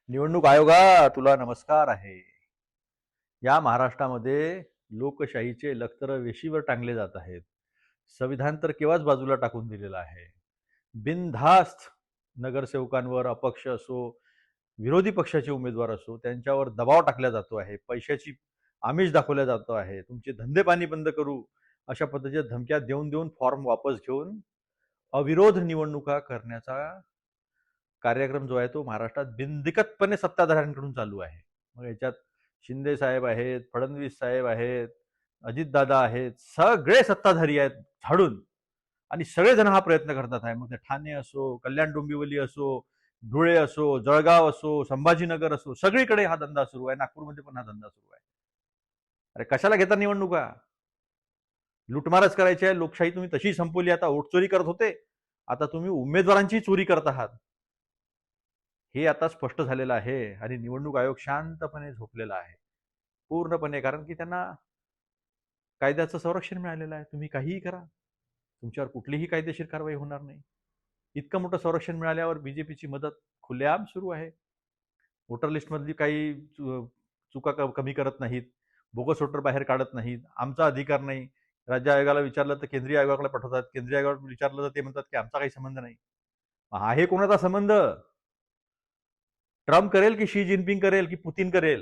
निवडणूक आयोगा तुला नमस्कार आहे. या महाराष्ट्रामध्ये लोकशाहीचे लखतर वेशीवर टांगले जात आहेत. संविधान तर केव्हाच बाजूला टाकून दिलेलं आहे. बिनधास्त नगरसेवकांवर अपक्ष असो, विरोधी पक्षाचे उमेदवार असो, त्यांच्यावर दबाव टाकला जातो आहे. पैशाची आमिष दाखवल्या जातो आहे. तुमचे धंदे पाणी बंद करू, अशा पद्धतीच्या धमक्या देऊन देऊन फॉर्म वापस घेऊन अविरोध निवडणुका करण्याचा कार्यक्रम जो आहे तो महाराष्ट्रात बिनदिक्कतपणे सत्ताधाऱ्यांकडून चालू आहे. मग याच्यात शिंदे साहेब आहेत, फडणवीस साहेब आहेत, अजितदादा आहेत, सगळे सत्ताधारी आहेत झाडून आणि सगळेजण हा प्रयत्न करतात आहे. मग ते ठाणे असो, कल्याण डोंबिवली असो, धुळे असो, जळगाव असो, संभाजीनगर असो, सगळीकडे हा धंदा सुरू आहे. नागपूरमध्ये पण हा धंदा सुरू आहे. अरे कशाला घेता निवडणुका? लुटमारच करायची आहे. लोकशाही तुम्ही तशी संपवली. आता वोटचोरी करत होते, आता तुम्ही उमेदवारांची चोरी करत आहात. हे आता स्पष्ट झालेलं आहे आणि निवडणूक आयोग शांतपणे झोपलेला आहे पूर्णपणे. कारण की त्यांना कायद्याचं संरक्षण मिळालेलं आहे. तुम्ही काहीही करा, तुमच्यावर कुठलीही कायदेशीर कारवाई होणार नाही. इतकं मोठं संरक्षण मिळाल्यावर बीजेपीची मदत खुलेआम सुरू आहे. वोटर लिस्टमधली काही चुका कमी करत नाहीत, बोगस वोटर बाहेर काढत नाहीत. आमचा अधिकार नाही. राज्य आयोगाला विचारलं तर केंद्रीय आयोगाकडे पाठवतात, केंद्रीय आयोगाला विचारलं तर ते म्हणतात की आमचा काही संबंध नाही. आहे कोणाचा संबंध? ट्रम्प करेल की शी जिनपिंग करेल की पुतीन करेल?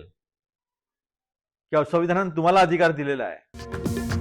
किंवा संविधानाने तुम्हाला अधिकार दिलेला आहे?